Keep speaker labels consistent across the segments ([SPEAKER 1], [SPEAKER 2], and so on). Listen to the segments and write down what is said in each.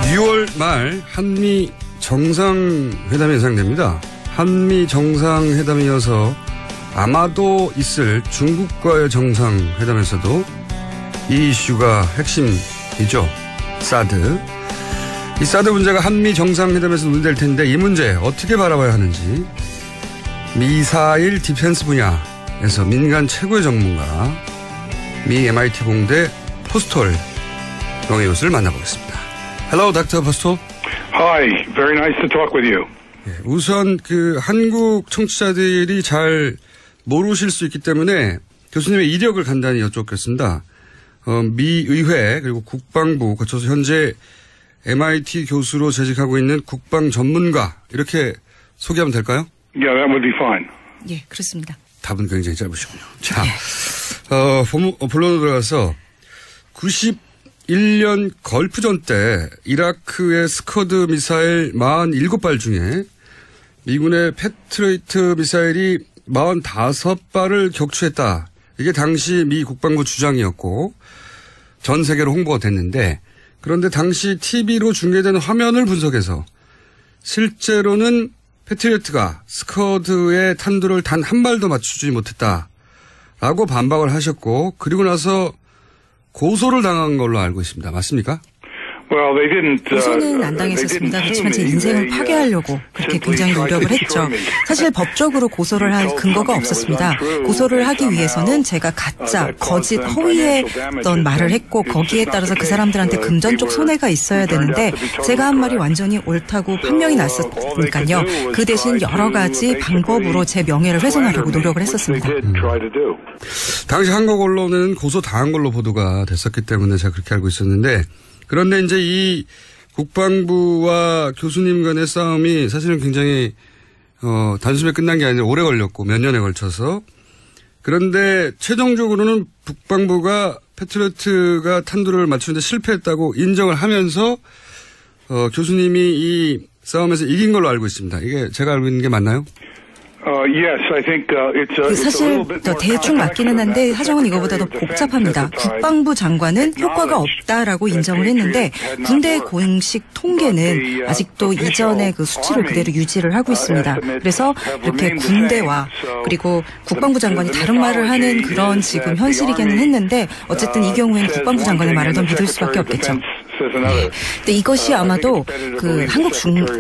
[SPEAKER 1] 6월 말 한미 정상회담이 예상됩니다. 한미 정상회담이어서 아마도 있을 중국과의 정상회담에서도 이 이슈가 핵심이죠. 사드. 이 사드 문제가 한미 정상회담에서 논의될 텐데 이 문제 어떻게 바라봐야 하는지 미사일 디펜스 분야에서 민간 최고의 전문가 미 MIT 공대 포스톨 명예교수를 만나보겠습니다. Hello, Dr. Postol.
[SPEAKER 2] Hi, very nice to talk with you.
[SPEAKER 1] 우선 한국 청취자들이 잘 모르실 수 있기 때문에 교수님의 이력을 간단히 여쭙겠습니다. 미 의회 그리고 국방부 거쳐서 현재 MIT 교수로 재직하고 있는 국방 전문가 이렇게 소개하면 될까요?
[SPEAKER 2] Yeah, that would be fine.
[SPEAKER 3] 예, 그렇습니다.
[SPEAKER 1] 답은 굉장히 짧으시군요. 자, 본론으로 들어가서 91년 걸프전 때 이라크의 스커드 미사일 47발 중에 미군의 패트리어트 미사일이 45발을 격추했다. 이게 당시 미 국방부 주장이었고 전 세계로 홍보가 됐는데 그런데 당시 TV로 중계된 화면을 분석해서 실제로는 패트리어트가 스커드의 탄두를 단 한 발도 맞추지 못했다라고 반박을 하셨고 그리고 나서 고소를 당한 걸로 알고 있습니다. 맞습니까?
[SPEAKER 3] 고소는 안 당했었습니다. 그렇지만 제 인생을 파괴하려고 그렇게 굉장히 노력을 했죠. 사실 법적으로 고소를 할 근거가 없었습니다. 고소를 하기 위해서는 제가 가짜, 거짓, 허위의 어떤 말을 했고 거기에 따라서 그 사람들한테 금전적 손해가 있어야 되는데 제가 한 말이 완전히 옳다고 판명이 났으니까요. 그 대신 여러 가지 방법으로 제 명예를 훼손하려고 노력을 했었습니다.
[SPEAKER 1] 당시 한국 언론은 고소 당한 걸로 보도가 됐었기 때문에 제가 그렇게 알고 있었는데 그런데 이제 이 국방부와 교수님 간의 싸움이 사실은 굉장히 단숨에 끝난 게 아니라 오래 걸렸고 몇 년에 걸쳐서 그런데 최종적으로는 국방부가 패트리어트가 탄두를 맞추는데 실패했다고 인정을 하면서 교수님이 이 싸움에서 이긴 걸로 알고 있습니다. 이게 제가 알고 있는 게 맞나요?
[SPEAKER 3] 사실 대충 맞기는 한데 사정은 이거보다 더 복잡합니다. 국방부 장관은 효과가 없다라고 인정을 했는데 군대 공식 통계는 아직도 이전의 그 수치를 그대로 유지를 하고 있습니다. 그래서 이렇게 군대와 그리고 국방부 장관이 다른 말을 하는 그런 지금 현실이기는 했는데 어쨌든 이 경우에는 국방부 장관의 말을 더 믿을 수밖에 없겠죠. 근데 이것이 아마도 그 한국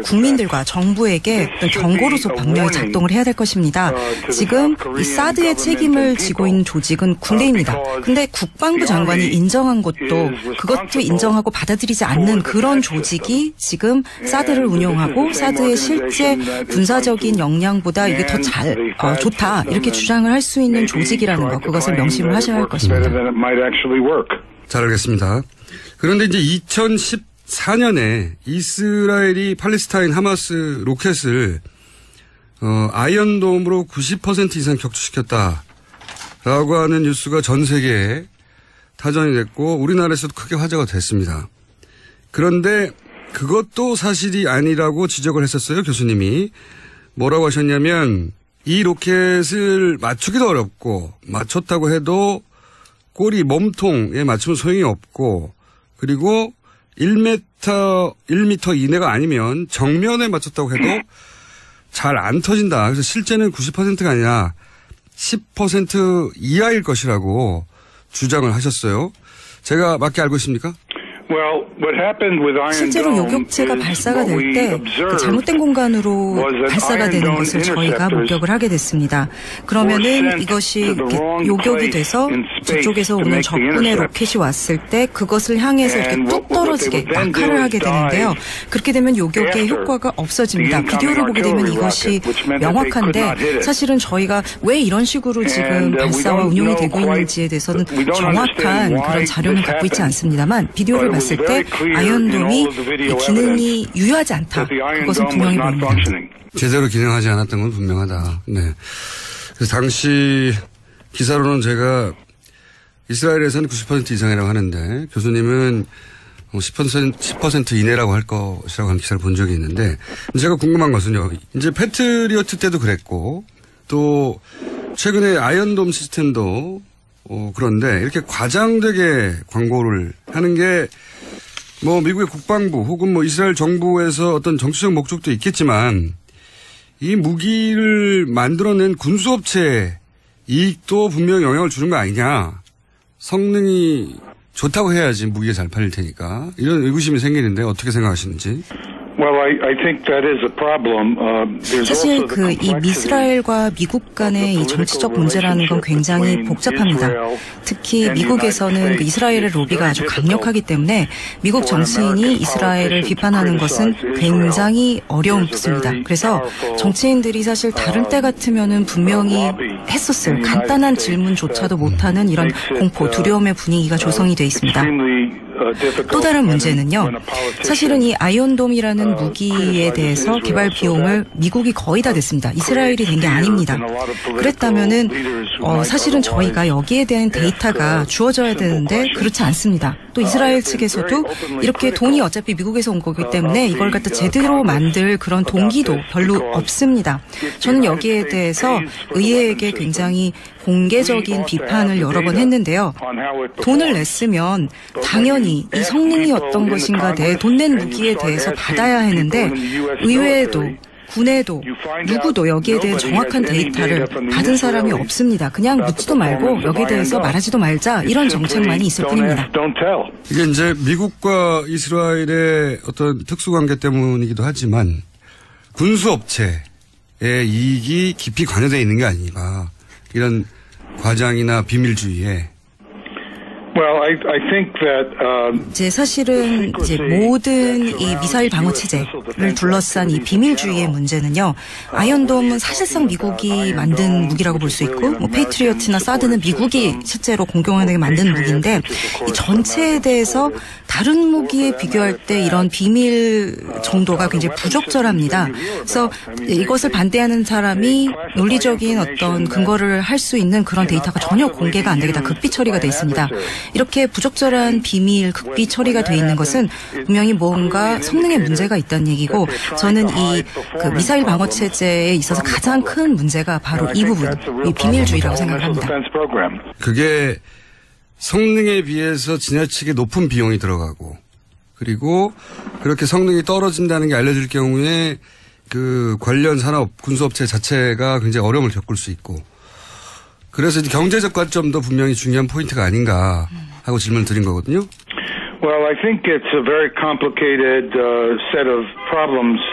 [SPEAKER 3] 국민들과 정부에게 어떤 경고로서 분명히 작동을 해야 될 것입니다. 지금 이 사드의 책임을 지고 있는 조직은 군대입니다. 근데 국방부 장관이 인정한 것도 그것도 인정하고 받아들이지 않는 그런 조직이 지금 사드를 운용하고 사드의 실제 군사적인 역량보다 이게 더 좋다 이렇게 주장을 할 수 있는 조직이라는 거 그것을 명심을 하셔야 할 것입니다.
[SPEAKER 1] 잘 알겠습니다. 그런데 이제 2014년에 이스라엘이 팔레스타인 하마스 로켓을 아이언돔으로 90% 이상 격추시켰다라고 하는 뉴스가 전 세계에 타전이 됐고 우리나라에서도 크게 화제가 됐습니다. 그런데 그것도 사실이 아니라고 지적을 했었어요. 교수님이. 뭐라고 하셨냐면 이 로켓을 맞추기도 어렵고 맞췄다고 해도 꼬리 몸통에 맞추면 소용이 없고 그리고 1m 이내가 아니면 정면에 맞췄다고 해도 잘 안 터진다. 그래서 실제는 90%가 아니라 10% 이하일 것이라고 주장을 하셨어요. 제가 맞게 알고 있습니까?
[SPEAKER 3] 실제로 요격체가 발사가 될 때 잘못된 공간으로 발사가 되는 것을 저희가 목격을 하게 됐습니다. 그러면은 이것이 요격이 돼서 저쪽에서 오는 적군의 로켓이 왔을 때 그것을 향해서 이렇게 뚝 떨어지게 낙하를 하게 되는데요. 그렇게 되면 요격의 효과가 없어집니다. 비디오를 보게 되면 이것이 명확한데 사실은 저희가 왜 이런 식으로 지금 발사와 운용이 되고 있는지에 대해서는 정확한 그런 자료는 갖고 있지 않습니다만 비디오를 봤을 때 아이언돔이 기능이 유효하지 않다. 그것은 분명히 보입니다.
[SPEAKER 1] 제대로 기능하지 않았던 건 분명하다. 네. 그래서 당시 기사로는 제가 이스라엘에서는 90% 이상이라고 하는데 교수님은 10% 이내라고 할 것이라고 하는 기사를 본 적이 있는데 제가 궁금한 것은요. 이제 패트리어트 때도 그랬고 또 최근에 아이언돔 시스템도 그런데 이렇게 과장되게 광고를 하는 게 뭐 미국의 국방부 혹은 뭐 이스라엘 정부에서 어떤 정치적 목적도 있겠지만 이 무기를 만들어낸 군수업체에 이익도 분명히 영향을 주는 거 아니냐. 성능이 좋다고 해야지 무기가 잘 팔릴 테니까. 이런 의구심이 생기는데 어떻게 생각하시는지.
[SPEAKER 3] 사실 이 이스라엘과 미국 간의 이 정치적 문제라는 건 굉장히 복잡합니다. 특히 미국에서는 그 이스라엘의 로비가 아주 강력하기 때문에 미국 정치인이 이스라엘을 비판하는 것은 굉장히 어렵습니다. 그래서 정치인들이 사실 다른 때 같으면은 분명히 했었을 간단한 질문조차도 못하는 이런 공포, 두려움의 분위기가 조성이 돼 있습니다. 또 다른 문제는요. 사실은 이 아이언돔이라는 무기에 대해서 개발 비용을 미국이 거의 다 냈습니다. 이스라엘이 된 게 아닙니다. 그랬다면은 사실은 저희가 여기에 대한 데이터가 주어져야 되는데 그렇지 않습니다. 또 이스라엘 측에서도 이렇게 돈이 어차피 미국에서 온 거기 때문에 이걸 갖다 제대로 만들 그런 동기도 별로 없습니다. 저는 여기에 대해서 의회에게 굉장히 공개적인 비판을 여러 번 했는데요. 돈을 냈으면 당연히 이 성능이 어떤 것인가 내 돈 낸 무기에 대해서 받아야 하는데 의회에도 군에도 누구도 여기에 대해 정확한 데이터를 받은 사람이 없습니다. 그냥 묻지도 말고 여기에 대해서 말하지도 말자 이런 정책만이 있을 뿐입니다.
[SPEAKER 1] 이게 이제 미국과 이스라엘의 어떤 특수관계 때문이기도 하지만 군수업체의 이익이 깊이 관여되어 있는 게 아닌가. 이런 과장이나 비밀주의에.
[SPEAKER 3] 이제 사실은 이제 모든 이 미사일 방어 체제를 둘러싼 이 비밀주의의 문제는요. 아이언돔은 사실상 미국이 만든 무기라고 볼 수 있고, 뭐 페이트리어트나 사드는 미국이 실제로 공공연하게 만든 무기인데 이 전체에 대해서 다른 무기에 비교할 때 이런 비밀 정도가 굉장히 부적절합니다. 그래서 이것을 반대하는 사람이 논리적인 어떤 근거를 할 수 있는 그런 데이터가 전혀 공개가 안 되게 다 극비 처리가 돼 있습니다. 이렇게 부적절한 비밀, 극비 처리가 돼 있는 것은 분명히 뭔가 성능에 문제가 있다는 얘기고 저는 이 미사일 방어 체제에 있어서 가장 큰 문제가 바로 이 부분, 이 비밀주의라고 생각을 합니다.
[SPEAKER 1] 그게 성능에 비해서 지나치게 높은 비용이 들어가고 그리고 그렇게 성능이 떨어진다는 게 알려질 경우에 그 관련 산업, 군수업체 자체가 굉장히 어려움을 겪을 수 있고 그래서 이제 경제적 관점도 분명히 중요한 포인트가 아닌가 하고 질문을 드린 거거든요.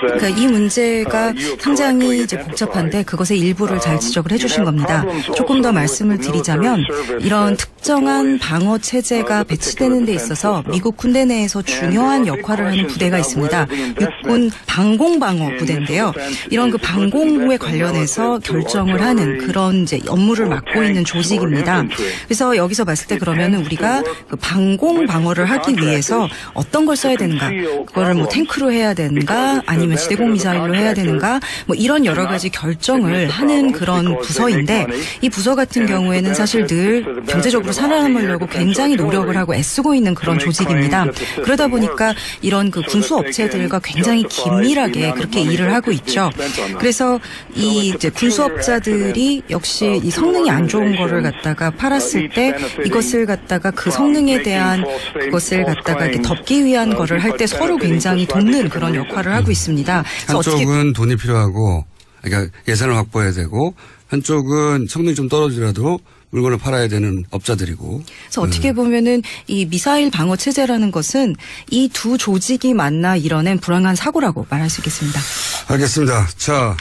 [SPEAKER 3] 그러니까 이 문제가 상당히 이제 복잡한데 그것의 일부를 잘 지적을 해주신 겁니다. 조금 더 말씀을 드리자면 이런 특정한 방어 체제가 배치되는 데 있어서 미국 군대 내에서 중요한 역할을 하는 부대가 있습니다. 육군 방공방어 부대인데요. 이런 그 방공에 관련해서 결정을 하는 그런 이제 업무를 맡고 있는 조직입니다. 그래서 여기서 봤을 때 그러면은 우리가 그 방공방어를 하기 위해서 어떤 걸 써야 되는가, 그거를 뭐 탱크로 해야 되는가, 아니면 지대공 미사일로 해야 되는가, 뭐 이런 여러 가지 결정을 하는 그런 부서인데 이 부서 같은 경우에는 사실 늘 경제적으로 살아남으려고 굉장히 노력을 하고 애쓰고 있는 그런 조직입니다. 그러다 보니까 이런 그 군수 업체들과 굉장히 긴밀하게 그렇게 일을 하고 있죠. 그래서 이 이제 군수업자들이 역시 이 성능이 안 좋은 거를 갖다가 팔았을 때 이것을 갖다가 그 성능에 대한 그것을 갖다가 이렇게 덮기 위한 거를 할 때 서로 굉장히 돕는 그런 역할을 하고 있습니다.
[SPEAKER 1] 한쪽은 돈이 필요하고 그러니까 예산을 확보해야 되고 한쪽은 성능이 좀 떨어지더라도 물건을 팔아야 되는 업자들이고.
[SPEAKER 3] 그래서 어떻게 보면은 이 미사일 방어 체제라는 것은 이 두 조직이 만나 이뤄낸 불행한 사고라고 말할 수 있겠습니다.
[SPEAKER 1] 알겠습니다. 자,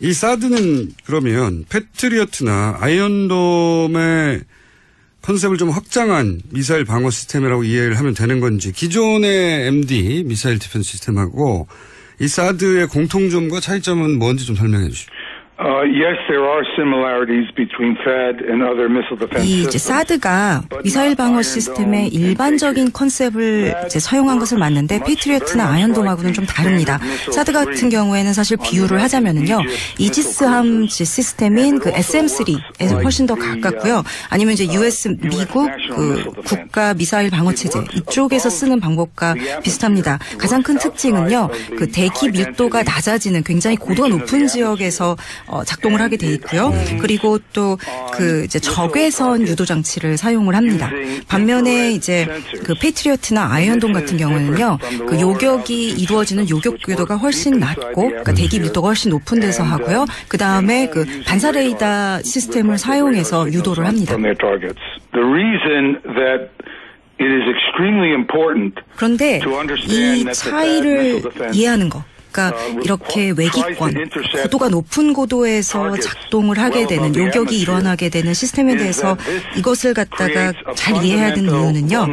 [SPEAKER 1] 이 사드는 그러면 패트리어트나 아이언돔의 컨셉을 좀 확장한 미사일 방어 시스템이라고 이해를 하면 되는 건지 기존의 MD 미사일 디펜스 시스템하고 이 사드의 공통점과 차이점은 뭔지 좀 설명해 주시죠.
[SPEAKER 2] Yes, there are similarities between THAAD and other missile defense
[SPEAKER 3] 이 이제 사드가 미사일 방어 시스템의 일반적인 컨셉을 이제 사용한 것은 맞는데 페이트리어트나 아이언돔하고는 좀 다릅니다. 사드 같은 경우에는 사실 비유를 하자면은요, 이지스함 시스템인 그 SM3에서 훨씬 더 가깝고요. 아니면 이제 미국 그 국가 미사일 방어 체제 이쪽에서 쓰는 방법과 비슷합니다. 가장 큰 특징은요, 그 대기 밀도가 낮아지는 굉장히 고도가 높은 지역에서 작동을 하게 돼 있고요. 그리고 또 그 이제 적외선 유도 장치를 사용을 합니다. 반면에 이제 그 패트리어트나 아이언돔 같은 경우는요, 그 요격이 이루어지는 요격 궤도가 훨씬 낮고, 그러니까 대기 밀도가 훨씬 높은 데서 하고요. 그 다음에 그 반사 레이더 시스템을 사용해서 유도를 합니다. 그런데 이 차이를 이해하는 거. 그러니까 이렇게 외기권, 고도가 높은 고도에서 작동을 하게 되는, 요격이 일어나게 되는 시스템에 대해서 이것을 갖다가 잘 이해해야 되는 이유는요.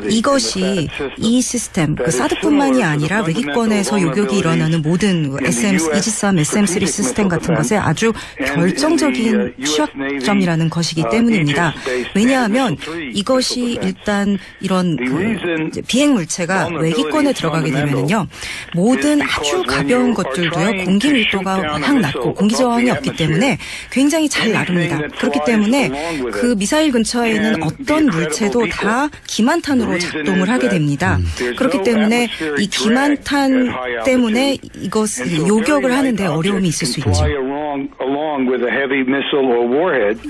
[SPEAKER 3] 이것이 이 시스템, 그 사드뿐만이 아니라 외기권에서 요격이 일어나는 모든 이지스함, SM3 시스템 같은 것에 아주 결정적인 취약점이라는 것이기 때문입니다. 왜냐하면 이것이 일단 이런 그 비행 물체가 외기권에 들어가게 되면은요, 모든 아주 가벼운 것들도요, 공기 밀도가 워낙 낮고 공기 저항이 없기 때문에 굉장히 잘 나릅니다. 그렇기 때문에 그 미사일 근처에 있는 어떤 물체도 다 기만탄으로 작동을 하게 됩니다. 그렇기 때문에 이 기만탄 때문에 이것을 요격을 하는데 어려움이 있을 수 있죠.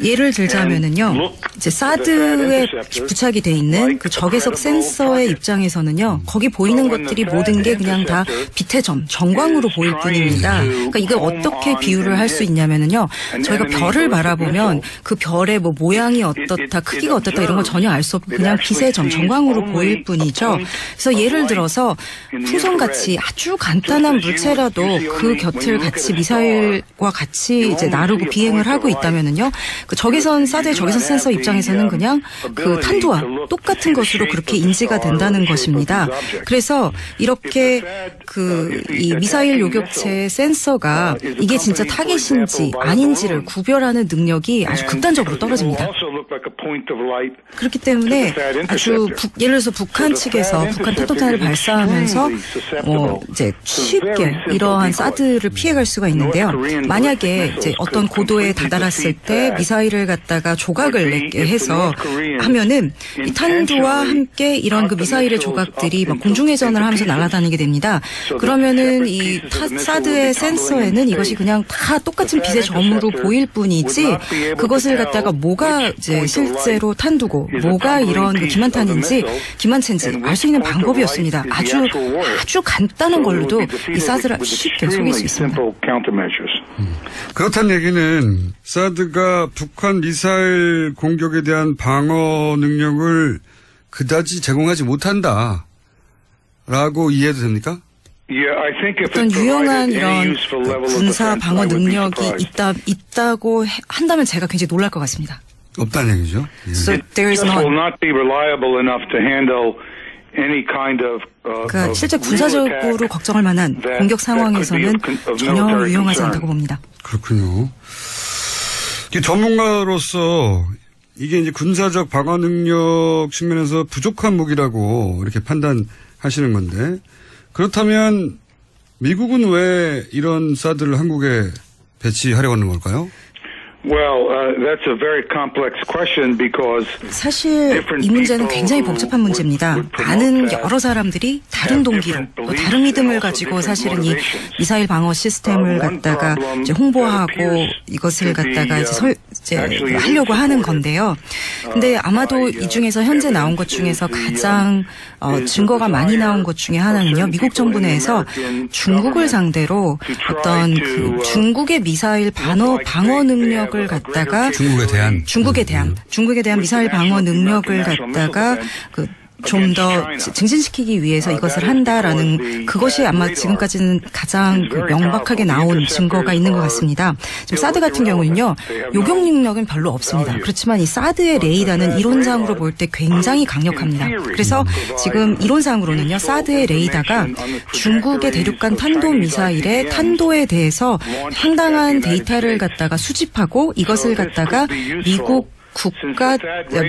[SPEAKER 3] 예를 들자면은요, 이제 사드에 부착이 돼 있는 그 적외선 센서의 입장에서는요, 거기 보이는 것들이 모든 게 그냥 다 빛의 점, 전광으로 보일 뿐입니다. 그러니까 이걸 어떻게 비유를 할 수 있냐면은요, 저희가 별을 바라보면 그 별의 뭐 모양이 어떻다, 크기가 어떻다 이런 걸 전혀 알 수 없고 그냥 빛의 점, 전광으로 보일 뿐이죠. 그래서 예를 들어서 풍선같이 아주 간단한 물체라도 그 곁을 같이 미사일과 같이 이제 나르고 비행을 하고 있다면은요, 그 적외선 사드의 적외선 센서 입장에서는 그냥 그 탄두와 똑같은 것으로 그렇게 인지가 된다는 것입니다. 그래서 이렇게 그 이 미사일 요격체의 센서가 이게 진짜 타겟인지 아닌지를 구별하는 능력이 아주 극단적으로 떨어집니다. 그렇기 때문에 아주 예를 들어서 북한 측에서 북한 탄도탄을 발사하면서 이제 쉽게 이러한 사드를 피해갈 수가 있는데요. 만약에 이제 어떤 고도에 다다랐을 때 미사일을 갖다가 조각을 내게 해서 하면은 이 탄두와 함께 이런 그 미사일의 조각들이 막 공중회전을 하면서 날아다니게 됩니다. 그러면은 이 사드의 센서에는 이것이 그냥 다 똑같은 빛의 점으로 보일 뿐이지 그것을 갖다가 뭐가 이제 실제로 탄두고 뭐가 이런 그 기만탄인지 기만체인지 알 수 있는 방법이 없습니다. 아주 간단한 걸로도 이 사드를 쉽게 속일 수 있습니다.
[SPEAKER 1] 그렇다는 얘기는 사드가 북한 미사일 공격에 대한 방어 능력을 그다지 제공하지 못한다라고 이해해도 됩니까?
[SPEAKER 3] 어떤 유용한 이런 군사 방어 능력이 있다고 한다면 제가 굉장히 놀랄 것 같습니다.
[SPEAKER 1] 없다는 얘기죠.
[SPEAKER 3] So there is none. 그러니까 실제 군사적으로 걱정할 만한 공격 상황에서는 전혀 유용하지 않다고 봅니다.
[SPEAKER 1] 그렇군요. 전문가로서 이게 이제 군사적 방어 능력 측면에서 부족한 무기라고 이렇게 판단하시는 건데, 그렇다면 미국은 왜 이런 사드를 한국에 배치하려고 하는 걸까요?
[SPEAKER 3] 사실 이 문제는 굉장히 복잡한 문제입니다. 많은 여러 사람들이 다른 동기로 또 다른 믿음을 가지고 사실은 이 미사일 방어 시스템을 갖다가 이제 홍보하고 이것을 갖다가 이제 하려고 하는 건데요. 근데 아마도 이 중에서 현재 나온 것 중에서 가장 증거가 많이 나온 것 중에 하나는요, 미국 정부 내에서 중국을 상대로 어떤 그 중국의 미사일 방어 능력을 갖다가 중국에 대한 미사일 방어 능력을 갖다가 좀 더 증진시키기 위해서 이것을 한다라는 그것이 아마 지금까지는 가장 명백하게 나온 증거가 있는 것 같습니다. 지금 사드 같은 경우는요, 요격 능력은 별로 없습니다. 그렇지만 이 사드의 레이더는 이론상으로 볼 때 굉장히 강력합니다. 그래서 지금 이론상으로는요, 사드의 레이더가 중국의 대륙간 탄도 미사일의 탄도에 대해서 상당한 데이터를 갖다가 수집하고 이것을 갖다가 미국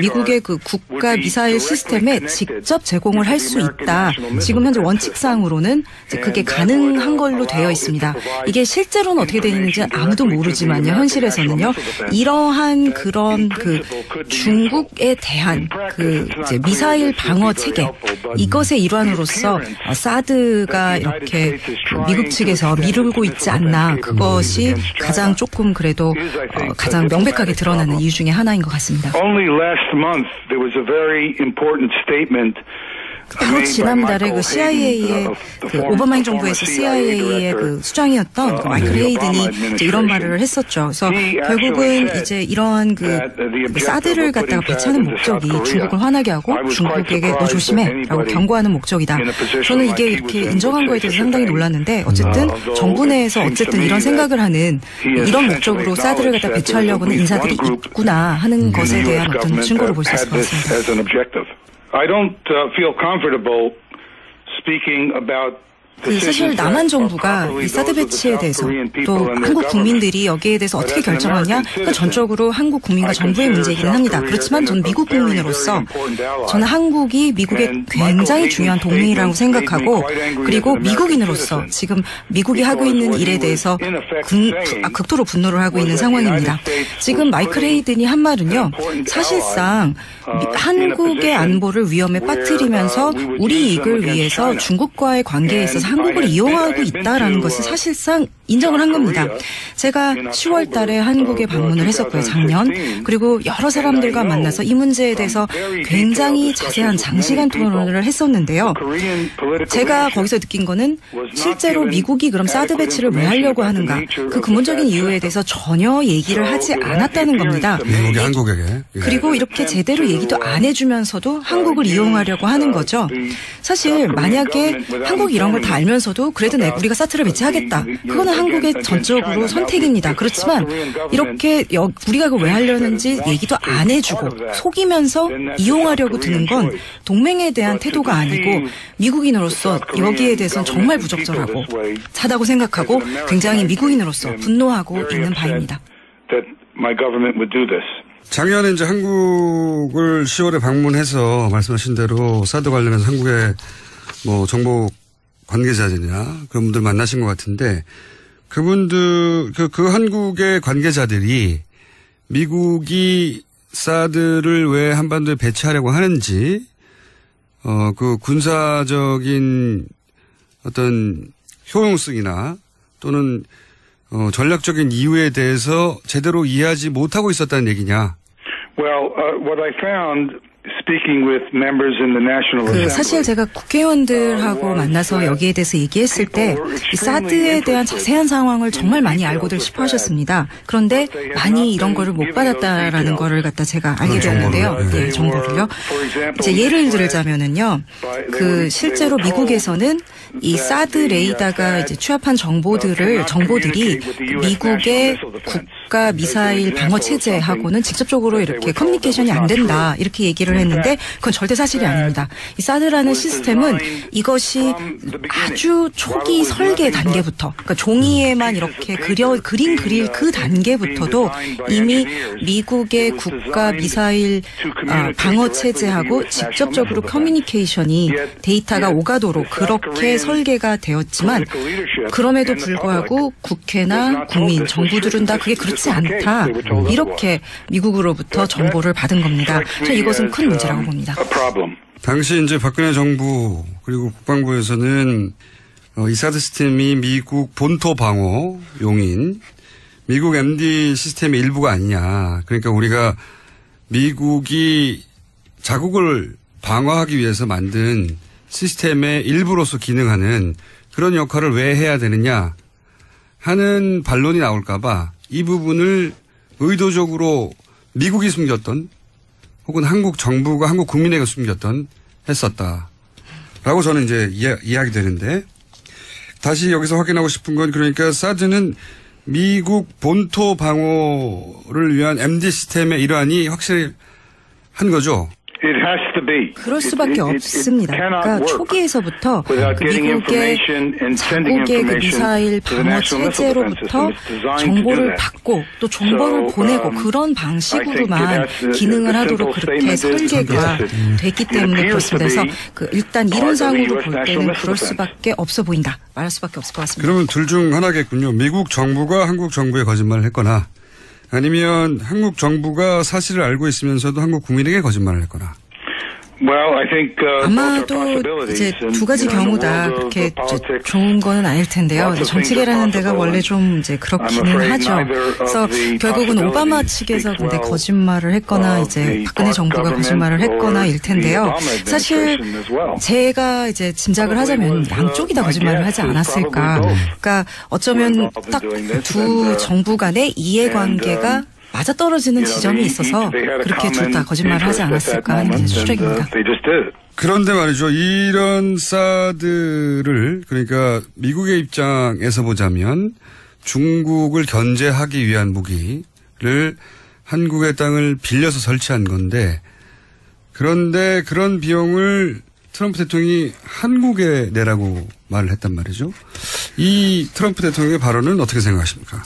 [SPEAKER 3] 미국의 그 국가 미사일 시스템에 직접 제공을 할 수 있다. 지금 현재 원칙상으로는 그게 가능한 걸로 되어 있습니다. 이게 실제로는 어떻게 되는지 아무도 모르지만요. 현실에서는요. 이러한 그런 그 중국에 대한 그 이제 미사일 방어 체계 이것의 일환으로서 사드가 이렇게 미국 측에서 미루고 있지 않나. 그것이 가장 조금 그래도 가장 명백하게 드러나는 이유 중에 하나인 것 같습니다.
[SPEAKER 2] Only last month there was a very important statement.
[SPEAKER 3] 바로 지난달에 그 CIA의 그 오바마 행정부에서 CIA의 그 수장이었던 그 마이클 헤이든이 이제 이런 말을 했었죠. 그래서 결국은 이제 이러한 그 사드를 갖다가 배치하는 목적이 중국을 화나게 하고 중국에게 너 조심해라고 경고하는 목적이다. 저는 이게 이렇게 인정한 거에 대해서 상당히 놀랐는데 어쨌든 정부 내에서 어쨌든 이런 생각을 하는 이런 목적으로 사드를 갖다 배치하려고는 인사들이 있구나 하는 것에 대한 어떤 증거를 볼 수 있을 것 같습니다.
[SPEAKER 2] I don't feel comfortable speaking about
[SPEAKER 3] 사실 남한 정부가 이 사드 배치에 대해서 또 한국 국민들이 여기에 대해서 어떻게 결정하냐 전적으로 한국 국민과 정부의 문제이기는 합니다. 그렇지만 저는 미국 국민으로서 저는 한국이 미국의 굉장히 중요한 동맹이라고 생각하고 그리고 미국인으로서 지금 미국이 하고 있는 일에 대해서 극도로 분노를 하고 있는 상황입니다. 지금 마이클 헤이든이 한 말은요. 사실상 한국의 안보를 위험에 빠뜨리면서 우리 이익을 위해서 중국과의 관계에 있어서 한국을 이용하고 있다라는 것을 사실상 인정을 한 겁니다. 제가 10월 달에 한국에 방문을 했었고요, 작년. 그리고 여러 사람들과 만나서 이 문제에 대해서 굉장히 자세한 장시간 토론을 했었는데요. 제가 거기서 느낀 거는 실제로 미국이 그럼 사드 배치를 왜 하려고 하는가. 그 근본적인 이유에 대해서 전혀 얘기를 하지 않았다는 겁니다.
[SPEAKER 1] 미국이 한국에게.
[SPEAKER 3] 그리고 이렇게 제대로 얘기도 안 해주면서도 한국을 이용하려고 하는 거죠. 사실 만약에 한국이 이런 걸 다 알면서도 그래도 우리가 사드를 배치하겠다. 그거는 한국의 전적으로 선택입니다. 그렇지만 이렇게 우리가 그걸 왜 하려는지 얘기도 안 해주고 속이면서 이용하려고 드는 건 동맹에 대한 태도가 아니고 미국인으로서 여기에 대해서는 정말 부적절하고 차다고 생각하고 굉장히 미국인으로서 분노하고 있는 바입니다.
[SPEAKER 1] 작년에 이제 한국을 10월에 방문해서 말씀하신 대로 사드 관련해서 한국의 뭐 정보 관계자들이나 그런 분들 만나신 것 같은데 그분들 그 한국의 관계자들이 미국이 사드를 왜 한반도에 배치하려고 하는지 그 군사적인 어떤 효용성이나 또는 전략적인 이유에 대해서 제대로 이해하지 못하고 있었다는 얘기냐?
[SPEAKER 2] Well, what I found speaking with members in the National Assembly.
[SPEAKER 3] 사실 제가 국회의원들하고 만나서 여기에 대해서 얘기했을 때 이 사드에 대한 자세한 상황을 정말 많이 알고들 싶어 하셨습니다. 그런데 많이 이런 거를 못 받았다라는 거를 갖다 제가 알게 되었는데요. 네, 정보를요. 이제 예를 들자면은요. 그 실제로 미국에서는 이 사드 레이더가 이제 취합한 정보들이 미국의 국가 미사일 방어 체제하고는 직접적으로 이렇게 커뮤니케이션이 안 된다. 이렇게 얘기를 했는데 그건 절대 사실이 아닙니다. 이 사드라는 시스템은 이것이 아주 초기 설계 단계부터 그러니까 종이에만 이렇게 그림 그릴 그 단계부터도 이미 미국의 국가 미사일 방어 체제하고 직접적으로 커뮤니케이션이 데이터가 오가도록 그렇게 설계가 되었지만 그럼에도 불구하고 국회나 국민, 정부들은 다 그게 그렇지 않다. 이렇게 미국으로부터 정보를 받은 겁니다. 저는 이것은 큰 문제라고 봅니다.
[SPEAKER 1] 당시 이제 박근혜 정부 그리고 국방부에서는 이 사드 시스템이 미국 본토 방어용인 미국 MD 시스템의 일부가 아니냐. 그러니까 우리가 미국이 자국을 방어하기 위해서 만든 시스템의 일부로서 기능하는 그런 역할을 왜 해야 되느냐 하는 반론이 나올까 봐 이 부분을 의도적으로 미국이 숨겼던 혹은 한국 정부가 한국 국민에게 숨겼던 했었다라고 저는 이제 이야기 되는데 다시 여기서 확인하고 싶은 건 그러니까 사드는 미국 본토 방어를 위한 MD 시스템의 일환이 확실히 한 거죠.
[SPEAKER 2] It has to be.
[SPEAKER 3] 그럴 수밖에 없습니다. 그러니까 초기에서부터 미국의 자국의 그 미사일 방어 체제로부터 정보를 받고 또 정보를 보내고 그런 방식으로만 기능을 하도록 그렇게 설계가 됐기 때문에 그렇습니다. 그래서 일단 이론상으로 볼 때는 그럴 수밖에 없어 보인다. 말할 수밖에 없을 것 같습니다.
[SPEAKER 1] 그러면 둘 중 하나겠군요. 미국 정부가 한국 정부에 거짓말을 했거나 아니면 한국 정부가 사실을 알고 있으면서도 한국 국민에게 거짓말을 했거나.
[SPEAKER 3] 아마도 이제 두 가지 경우다. 그렇게 좋은 거는 아닐 텐데요. 정치계라는 데가 원래 좀 이제 그렇기는 하죠. 그래서 결국은 오바마 측에서 근데 거짓말을 했거나 이제 박근혜 정부가 거짓말을 했거나일 텐데요. 사실 제가 이제 짐작을 하자면 양쪽이 다 거짓말을 하지 않았을까. 그러니까 어쩌면 딱 두 정부 간의 이해관계가 맞아떨어지는 지점이 있어서 그렇게 둘 다 거짓말을 하지 않았을까 하는 게 추정입니다.
[SPEAKER 1] 그런데 말이죠. 이런 사드를 그러니까 미국의 입장에서 보자면 중국을 견제하기 위한 무기를 한국의 땅을 빌려서 설치한 건데 그런데 그런 비용을 트럼프 대통령이 한국에 내라고 말을 했단 말이죠. 이 트럼프 대통령의 발언은 어떻게 생각하십니까?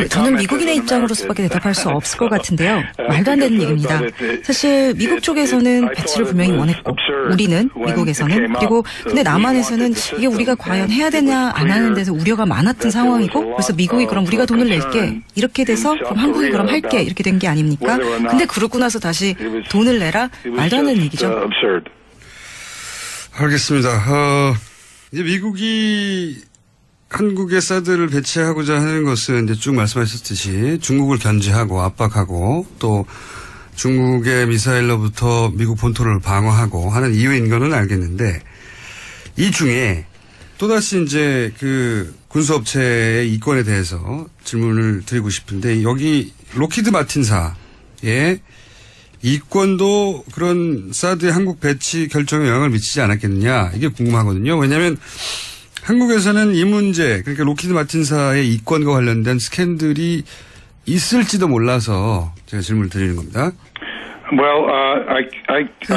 [SPEAKER 3] 저는 미국인의 입장으로서밖에 대답할 수 없을 것 같은데요. 말도 안 되는 얘기입니다. 사실 미국 쪽에서는 배치를 분명히 원했고 우리는 미국에서는 그리고 근데 남한에서는 이게 우리가 과연 해야 되냐 안 하는 데서 우려가 많았던 상황이고 그래서 미국이 그럼 우리가 돈을 낼게 이렇게 돼서 그럼 한국이 그럼 할게 이렇게 된 게 아닙니까? 근데 그러고 나서 다시 돈을 내라? 말도 안 되는 얘기죠.
[SPEAKER 1] 알겠습니다. 이제 미국이 한국에 사드를 배치하고자 하는 것은 이제 쭉 말씀하셨듯이 중국을 견제하고 압박하고 또 중국의 미사일로부터 미국 본토를 방어하고 하는 이유인 거는 알겠는데 이 중에 또다시 이제 그 군수업체의 이권에 대해서 질문을 드리고 싶은데 여기 로키드 마틴사의 이권도 그런 사드의 한국 배치 결정에 영향을 미치지 않았겠느냐 이게 궁금하거든요. 왜냐하면 한국에서는 이 문제, 그러니까 로키드 마틴사의 이권과 관련된 스캔들이 있을지도 몰라서 제가 질문을 드리는 겁니다.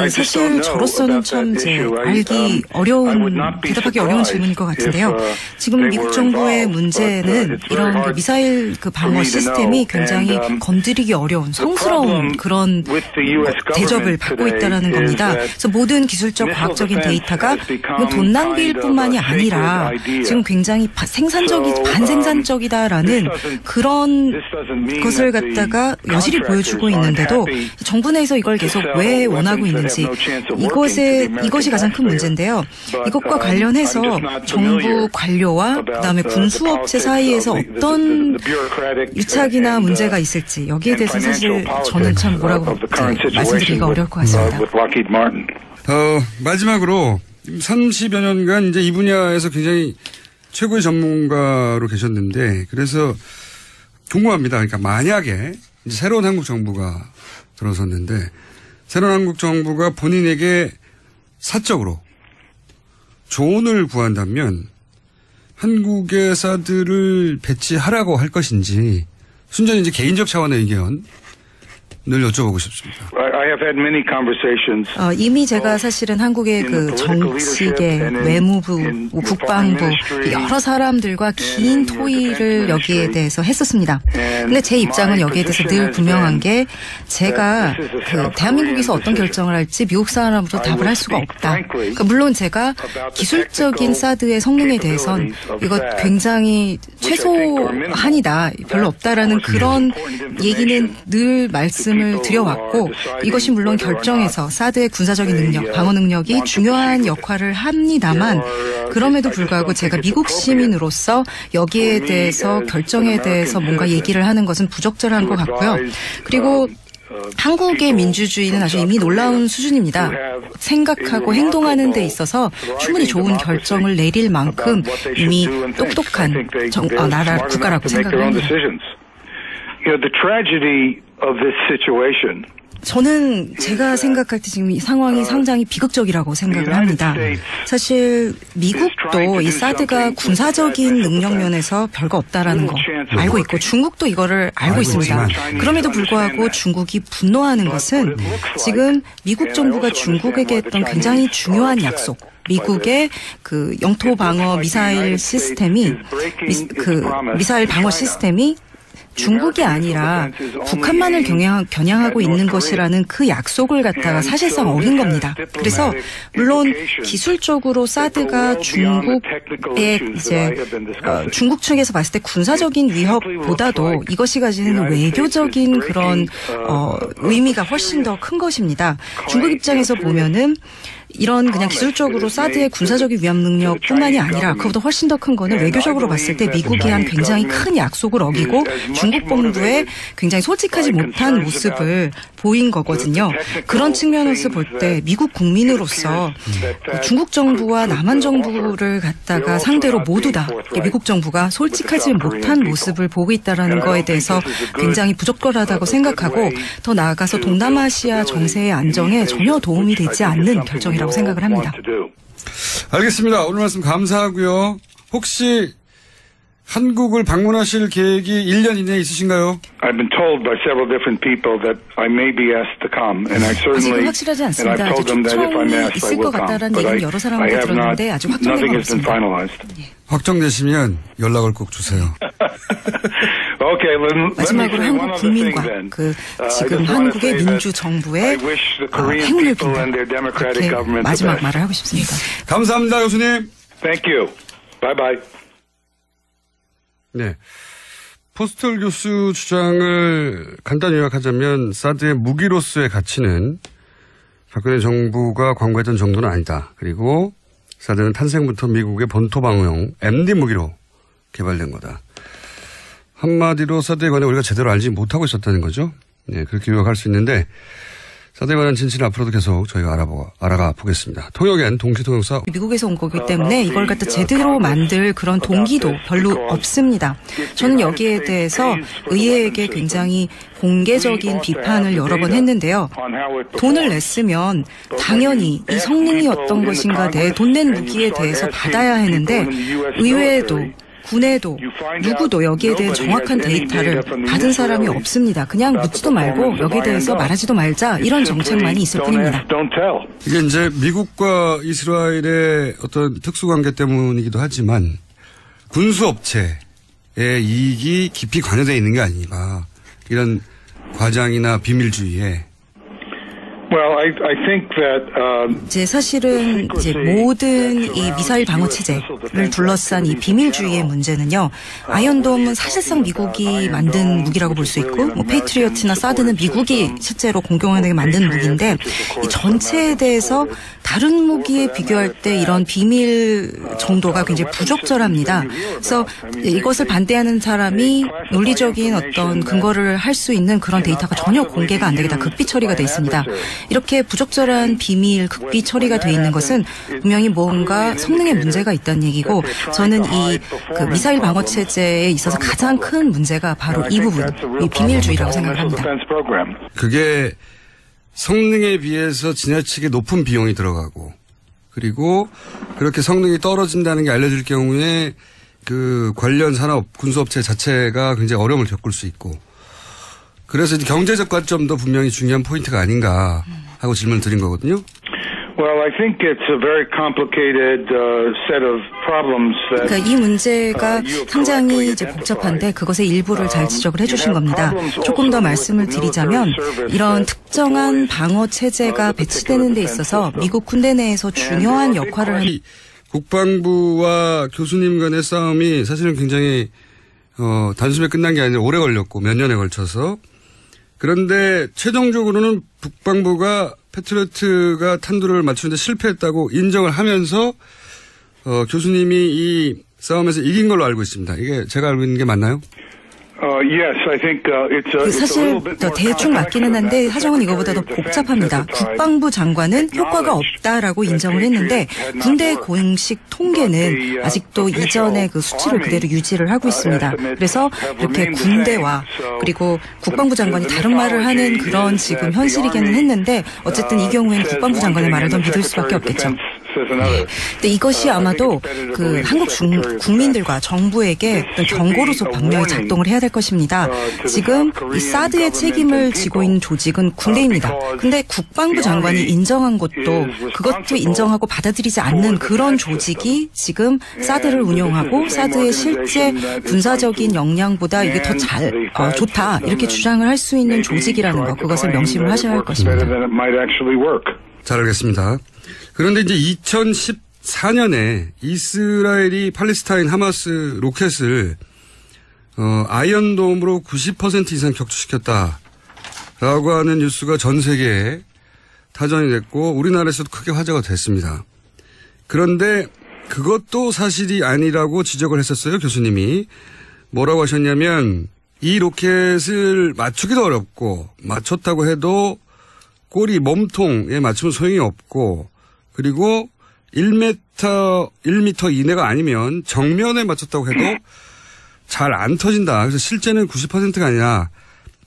[SPEAKER 3] 사실 저로서는 참 이제 알기 어려운, 대답하기 어려운 질문일 것 같은데요. 지금 미국 정부의 문제는 이런 그 미사일 그 방어 시스템이 굉장히 건드리기 어려운 성스러운 그런 대접을 받고 있다는 겁니다. 그래서 모든 기술적 과학적인 데이터가 돈 낭비일 뿐만이 아니라 지금 굉장히 반생산적이다라는 그런 것을 갖다가 여실히 보여주고 있는데도 정부 내에서 이걸 계속 왜 원하고 있는지 이것이 가장 큰 문제인데요. 이것과 관련해서 정부 관료와 그다음에 군수업체 사이에서 어떤 유착이나 문제가 있을지 여기에 대해서 사실 저는 참 뭐라고 말씀드리기가 어려울 것 같습니다.
[SPEAKER 1] 마지막으로 30여 년간 이제 이 분야에서 굉장히 최고의 전문가로 계셨는데 그래서 궁금합니다. 그러니까 만약에 이제 새로운 한국 정부가 들어섰는데 새로운 한국 정부가 본인에게 사적으로 조언을 구한다면 한국의 사드를 배치하라고 할 것인지 순전히 이제 개인적 차원의 의견을 여쭤보고 싶습니다.
[SPEAKER 3] 이미 제가 사실은 한국의 그 정치계, 외무부, 국방부 여러 사람들과 긴 토의를 여기에 대해서 했었습니다. 근데 제 입장은 여기에 대해서 늘 분명한 게 제가 그 대한민국에서 어떤 결정을 할지 미국 사람으로 답을 할 수가 없다. 그러니까 물론 제가 기술적인 사드의 성능에 대해선 이거 굉장히 최소한이다, 별로 없다라는 그런 얘기는 늘 말씀을 드려왔고 이것이 물론 결정에서 사드의 군사적인 능력, 방어 능력이 중요한 역할을 합니다만 그럼에도 불구하고 제가 미국 시민으로서 여기에 대해서 결정에 대해서 뭔가 얘기를 하는 것은 부적절한 것 같고요. 그리고 한국의 민주주의는 아주 이미 놀라운 수준입니다. 생각하고 행동하는 데 있어서 충분히 좋은 결정을 내릴 만큼 이미 똑똑한 국가라고 생각을 합니다. 저는 제가 생각할 때 지금 이 상황이 상당히 비극적이라고 생각을 합니다. 사실 미국도 이 사드가 군사적인 능력 면에서 별거 없다라는 거 알고 있고 중국도 이거를 알고 있습니다. 그럼에도 불구하고 중국이 분노하는 것은 지금 미국 정부가 중국에게 했던 굉장히 중요한 약속, 미국의 그 영토 방어 미사일 시스템이 미사일 방어 시스템이 중국이 아니라 북한만을 겨냥하고 있는 것이라는 그 약속을 갖다가 사실상 어긴 겁니다. 그래서 물론 기술적으로 사드가 중국의 이제 중국 측에서 봤을 때 군사적인 위협보다도 이것이 가지는 외교적인 그런 의미가 훨씬 더 큰 것입니다. 중국 입장에서 보면은 이런 그냥 기술적으로 사드의 군사적인 위협 능력뿐만이 아니라 그보다 훨씬 더 큰 거는 외교적으로 봤을 때 미국이 한 굉장히 큰 약속을 어기고 중국 본부에 굉장히 솔직하지 못한 모습을 보인 거거든요. 그런 측면에서 볼 때 미국 국민으로서 중국 정부와 남한 정부를 갖다가 상대로 모두 다 미국 정부가 솔직하지 못한 모습을 보고 있다는 거에 대해서 굉장히 부적절하다고 생각하고 더 나아가서 동남아시아 정세의 안정에 전혀 도움이 되지 않는 결정이라고 생각을 합니다.
[SPEAKER 1] 알겠습니다. 오늘 말씀 감사하고요. 혹시 한국을 방문하실 계획이 1년 이내에 있으신가요?
[SPEAKER 2] I've been told by several different people that I may be asked to come, and I certainly,
[SPEAKER 3] 아직은 확실하지 않습니다. 아직 초청이 있을 것 같다는 얘기는 여러 사람한테 들었는데 아직 확정된 건 없습니다.
[SPEAKER 1] 확정되시면 연락을 꼭 주세요.
[SPEAKER 3] 마지막으로 한국 국민과 그 지금 한국의 민주정부의 행운을 빈다. 그렇게 마지막 말을 하고 싶습니다.
[SPEAKER 1] 감사합니다, 교수님.
[SPEAKER 2] Thank you. Bye bye.
[SPEAKER 1] 네. 포스텔 교수 주장을 간단히 요약하자면 사드의 무기로서의 가치는 박근혜 정부가 광고했던 정도는 아니다. 그리고 사드는 탄생부터 미국의 본토 방어용 MD 무기로 개발된 거다. 한마디로 사드에 관해 우리가 제대로 알지 못하고 있었다는 거죠. 네, 그렇게 요약할 수 있는데 사드에 관한 진실은 앞으로도 계속 저희가 알아가 보겠습니다. 통역엔 동시통역사.
[SPEAKER 3] 미국에서 온 거기 때문에 이걸 갖다 제대로 만들 그런 동기도 별로 없습니다. 저는 여기에 대해서 의회에게 굉장히 공개적인 비판을 여러 번 했는데요. 돈을 냈으면 당연히 이 성능이 어떤 것인가 대해 돈 낸 무기에 대해서 받아야 하는데 의회에도 군에도 누구도 여기에 대한 정확한 데이터를 받은 사람이 없습니다. 그냥 묻지도 말고 여기에 대해서 말하지도 말자 이런 정책만이 있을 뿐입니다.
[SPEAKER 1] 이게 이제 미국과 이스라엘의 어떤 특수관계 때문이기도 하지만 군수업체의 이익이 깊이 관여되어 있는 게 아닌가 이런 과장이나 비밀주의에
[SPEAKER 3] 이제 사실은 이제 모든 이 미사일 방어 체제를 둘러싼 이 비밀주의의 문제는요. 아이언돔은 사실상 미국이 만든 무기라고 볼 수 있고, 뭐 페이트리어트나 사드는 미국이 실제로 공공연하게 만든 무기인데 이 전체에 대해서 다른 무기에 비교할 때 이런 비밀 정도가 굉장히 부적절합니다. 그래서 이것을 반대하는 사람이 논리적인 어떤 근거를 할 수 있는 그런 데이터가 전혀 공개가 안 되게 다 극비 처리가 돼 있습니다. 이렇게 부적절한 비밀, 극비 처리가 돼 있는 것은 분명히 뭔가 성능에 문제가 있다는 얘기고 저는 이 그 미사일 방어 체제에 있어서 가장 큰 문제가 바로 이 부분, 이 비밀주의라고 생각을 합니다.
[SPEAKER 1] 그게 성능에 비해서 지나치게 높은 비용이 들어가고 그리고 그렇게 성능이 떨어진다는 게 알려질 경우에 그 관련 산업, 군수업체 자체가 굉장히 어려움을 겪을 수 있고 그래서 이제 경제적 관점도 분명히 중요한 포인트가 아닌가 하고 질문을 드린 거거든요.
[SPEAKER 2] Well, I think it's a very complicated set of problems.
[SPEAKER 3] 그러니까 이 문제가 상당히 이제 복잡한데 그것의 일부를 잘 지적을 해주신 겁니다. 조금 더 말씀을 드리자면 이런 특정한 방어 체제가 배치되는 데 있어서 미국 군대 내에서 중요한 역할을 하는
[SPEAKER 1] 국방부와 교수님 간의 싸움이 사실은 굉장히 단숨에 끝난 게 아니라 오래 걸렸고 몇 년에 걸쳐서 그런데 최종적으로는 국방부가 패트리어트가 탄두를 맞추는데 실패했다고 인정을 하면서 교수님이 이 싸움에서 이긴 걸로 알고 있습니다. 이게 제가 알고 있는 게 맞나요?
[SPEAKER 2] Yes, I think it's
[SPEAKER 3] 사실 더 대충 맞기는 한데 사정은 이거보다 더 복잡합니다. 국방부 장관은 효과가 없다라고 인정을 했는데 군대 공식 통계는 아직도 이전의 그 수치를 그대로 유지를 하고 있습니다. 그래서 이렇게 군대와 그리고 국방부 장관이 다른 말을 하는 그런 지금 현실이기는 했는데 어쨌든 이 경우에는 국방부 장관의 말을 더 믿을 수밖에 없겠죠. 근데 이것이 아마도 그 한국 국민들과 정부에게 어떤 경고로서 분명히 작동을 해야 될 것입니다. 지금 이 사드의 책임을 지고 있는 조직은 군대입니다. 근데 국방부 장관이 인정한 것도 그것도 인정하고 받아들이지 않는 그런 조직이 지금 사드를 운용하고 사드의 실제 군사적인 역량보다 이게 더 좋다 이렇게 주장을 할 수 있는 조직이라는 거 그것을 명심을 하셔야 할 것입니다.
[SPEAKER 1] 잘 알겠습니다. 그런데 이제 2014년에 이스라엘이 팔레스타인 하마스 로켓을 아이언돔으로 90% 이상 격추시켰다라고 하는 뉴스가 전 세계에 타전이 됐고 우리나라에서도 크게 화제가 됐습니다. 그런데 그것도 사실이 아니라고 지적을 했었어요. 교수님이. 뭐라고 하셨냐면 이 로켓을 맞추기도 어렵고 맞췄다고 해도 꼬리 몸통에 맞추면 소용이 없고 그리고 1m 이내가 아니면 정면에 맞췄다고 해도 잘 안 터진다. 그래서 실제는 90%가 아니라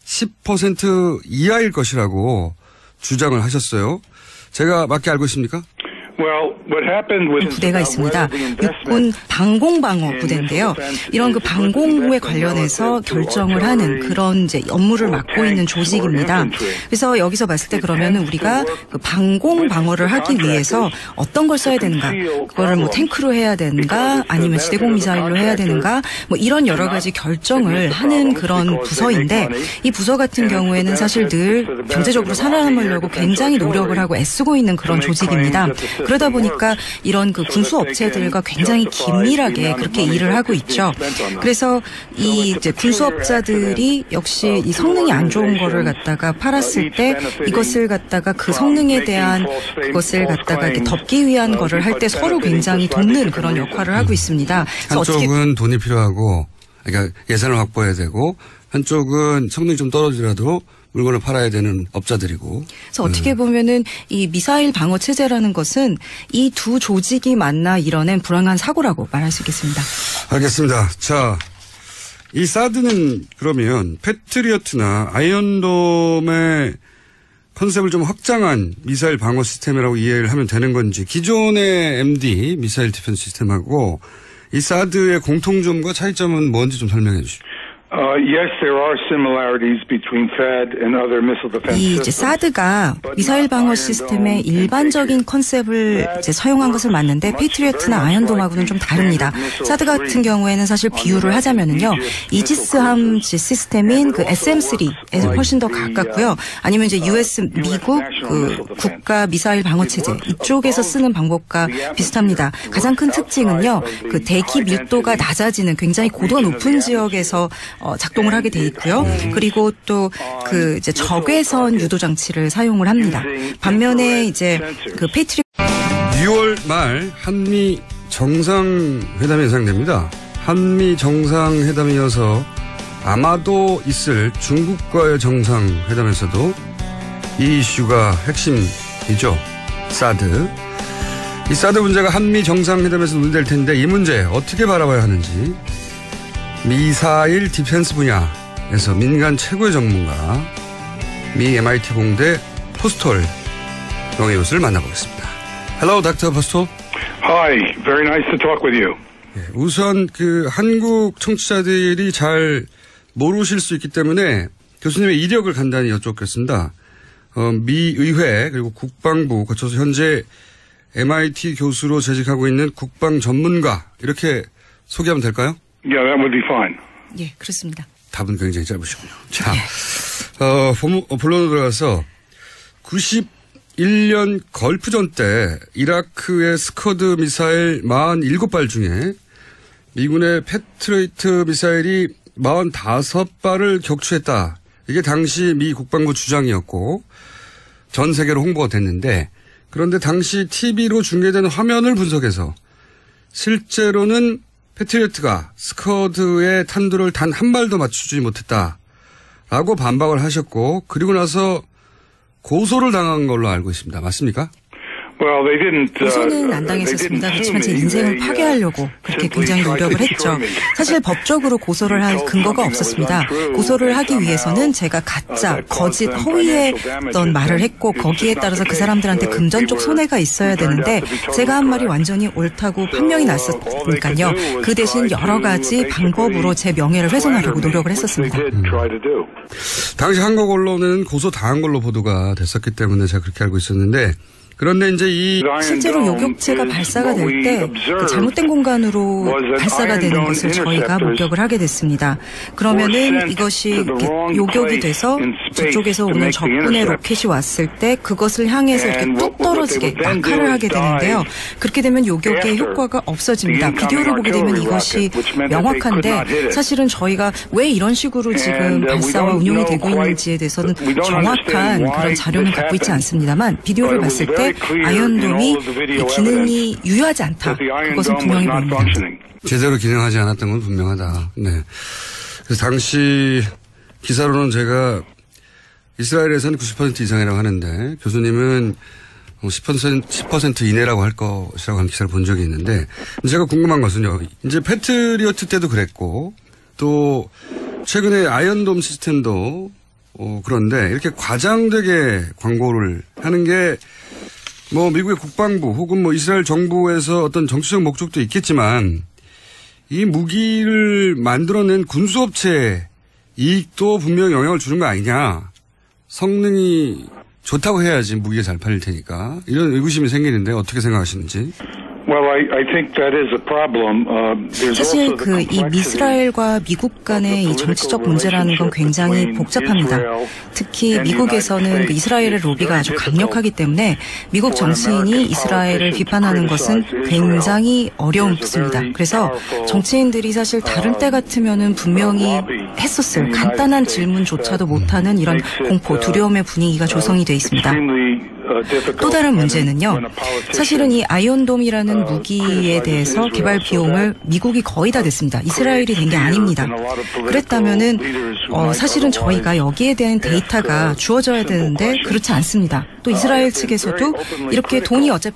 [SPEAKER 1] 10% 이하일 것이라고 주장을 하셨어요. 제가 맞게 알고 있습니까?
[SPEAKER 3] 부대가 있습니다. 육군 방공방어 부대인데요. 이런 그 방공에 관련해서 결정을 하는 그런 이제 업무를 맡고 있는 조직입니다. 그래서 여기서 봤을 때 그러면은 우리가 그 방공방어를 하기 위해서 어떤 걸 써야 되는가? 그거를 뭐 탱크로 해야 되는가? 아니면 지대공 미사일로 해야 되는가? 뭐 이런 여러 가지 결정을 하는 그런 부서인데 이 부서 같은 경우에는 사실 늘 경제적으로 살아남으려고 굉장히 노력을 하고 애쓰고 있는 그런 조직입니다. 그러다 보니까 이런 그 군수 업체들과 굉장히 긴밀하게 그렇게 일을 하고 있죠. 그래서 이 이제 군수업자들이 역시 이 성능이 안 좋은 거를 갖다가 팔았을 때 이것을 갖다가 그 성능에 대한 그것을 갖다가 이렇게 덮기 위한 거를 할 때 서로 굉장히 돕는 그런 역할을 하고 있습니다.
[SPEAKER 1] 한쪽은 돈이 필요하고 그러니까 예산을 확보해야 되고 한쪽은 성능이 좀 떨어지더라도 물건을 팔아야 되는 업자들이고.
[SPEAKER 3] 그래서 어떻게 보면은 이 미사일 방어 체제라는 것은 이 두 조직이 만나 이뤄낸 불행한 사고라고 말할 수 있겠습니다.
[SPEAKER 1] 알겠습니다. 자, 이 사드는 그러면 패트리어트나 아이언돔의 컨셉을 좀 확장한 미사일 방어 시스템이라고 이해를 하면 되는 건지 기존의 MD 미사일 디펜스 시스템하고 이 사드의 공통점과 차이점은 뭔지 좀 설명해 주시죠.
[SPEAKER 2] Yes, there are similarities between THAAD and other missile defense
[SPEAKER 3] 이
[SPEAKER 2] systems.
[SPEAKER 3] 이제 사드가 미사일 방어 시스템의 일반적인 컨셉을 이제 사용한 것을 맞는데 패트리어트나 아이언돔하고는 좀 다릅니다. 사드 같은 경우에는 사실 비유를 하자면은요, 이지스함 시스템인 그 SM3에서 훨씬 더 가깝고요. 아니면 이제 US 미국 그 국가 미사일 방어 체제 이쪽에서 쓰는 방법과 비슷합니다. 가장 큰 특징은요, 그 대기 밀도가 낮아지는 굉장히 고도가 높은 지역에서 작동을 하게 돼 있고요. 그리고 또 그 이제 적외선 유도 장치를 사용을 합니다. 반면에 이제 그 패트리어트
[SPEAKER 1] 6월 말 한미 정상회담이 예상됩니다. 한미 정상회담에 이어서 아마도 있을 중국과의 정상회담에서도 이 이슈가 핵심이죠. 사드. 이 사드 문제가 한미 정상회담에서 논의될 텐데 이 문제 어떻게 바라봐야 하는지 미사일 디펜스 분야에서 민간 최고의 전문가 미 MIT 공대 포스톨 명예교수를 만나보겠습니다. Hello, Dr. Postol.
[SPEAKER 2] Hi, very nice to talk with you.
[SPEAKER 1] 우선 그 한국 청취자들이 잘 모르실 수 있기 때문에 교수님의 이력을 간단히 여쭙겠습니다. 미 의회 그리고 국방부 거쳐서 현재 MIT 교수로 재직하고 있는 국방 전문가 이렇게 소개하면 될까요?
[SPEAKER 2] Yeah, that would be fine.
[SPEAKER 3] 예, 그렇습니다.
[SPEAKER 1] 답은 굉장히 짧으시군요. 자, 본론으로 들어가서 91년 걸프전 때 이라크의 스커드 미사일 47발 중에 미군의 패트리어트 미사일이 45발을 격추했다. 이게 당시 미 국방부 주장이었고 전 세계로 홍보가 됐는데 그런데 당시 TV로 중계된 화면을 분석해서 실제로는 패트리어트가 스커드의 탄두를 단 한 발도 맞추지 못했다라고 반박을 하셨고 그리고 나서 고소를 당한 걸로 알고 있습니다. 맞습니까?
[SPEAKER 3] 고소는 안 당했었습니다. 그렇지만 제 인생을 파괴하려고 그렇게 굉장히 노력을 했죠. 사실 법적으로 고소를 할 근거가 없었습니다. 고소를 하기 위해서는 제가 가짜, 거짓, 허위의 어떤 말을 했고 거기에 따라서 그 사람들한테 금전적 손해가 있어야 되는데 제가 한 말이 완전히 옳다고 판명이 났었으니까요. 그 대신 여러 가지 방법으로 제 명예를 훼손하려고 노력을 했었습니다.
[SPEAKER 1] 당시 한국 언론은 고소당한 걸로 보도가 됐었기 때문에 제가 그렇게 알고 있었는데 그런데 이제
[SPEAKER 3] 실제로 요격체가 발사가 될 때 그 잘못된 공간으로 발사가 되는 것을 저희가 목격을 하게 됐습니다. 그러면은 이것이 요격이 돼서 저쪽에서 오는 적군의 로켓이 왔을 때 그것을 향해서 이렇게 뚝 떨어지게 낙하를 하게 되는데요. 그렇게 되면 요격의 효과가 없어집니다. 비디오를 보게 되면 이것이 명확한데 사실은 저희가 왜 이런 식으로 지금 발사와 운용이 되고 있는지에 대해서는 정확한 그런 자료는 갖고 있지 않습니다만 비디오를 봤을 때 아이언돔이 기능이 유효하지 않다. 그것은 분명히 보입니다.
[SPEAKER 1] 제대로 기능하지 않았던 건 분명하다. 네. 그래서 당시 기사로는 제가 이스라엘에서는 90% 이상이라고 하는데 교수님은 10% 이내라고 할 것이라고 하는 기사를 본 적이 있는데 제가 궁금한 것은요. 이제 패트리어트 때도 그랬고 또 최근에 아이언돔 시스템도 그런데 이렇게 과장되게 광고를 하는 게 뭐 미국의 국방부 혹은 뭐 이스라엘 정부에서 어떤 정치적 목적도 있겠지만 이 무기를 만들어낸 군수업체의 이익도 분명히 영향을 주는 거 아니냐. 성능이 좋다고 해야지 무기가 잘 팔릴 테니까. 이런 의구심이 생기는데 어떻게 생각하시는지.
[SPEAKER 3] 사실 이 이스라엘과 미국 간의 이 정치적 문제라는 건 굉장히 복잡합니다. 특히 미국에서는 그 이스라엘의 로비가 아주 강력하기 때문에 미국 정치인이 이스라엘을 비판하는 것은 굉장히 어렵습니다. 그래서 정치인들이 사실 다른 때 같으면은 분명히 했었을 간단한 질문조차도 못하는 이런 공포, 두려움의 분위기가 조성이 돼 있습니다. 또 다른 문제는요. 사실은 이 아이언돔이라는 무기에 대해서 개발 비용을 미국이 거의 다 냈습니다. 이스라엘이 된 게 아닙니다. 그랬다면은 사실은 저희가 여기에 대한 데이터가 주어져야 되는데 그렇지 않습니다. 또 이스라엘 측에서도 이렇게 돈이 어차피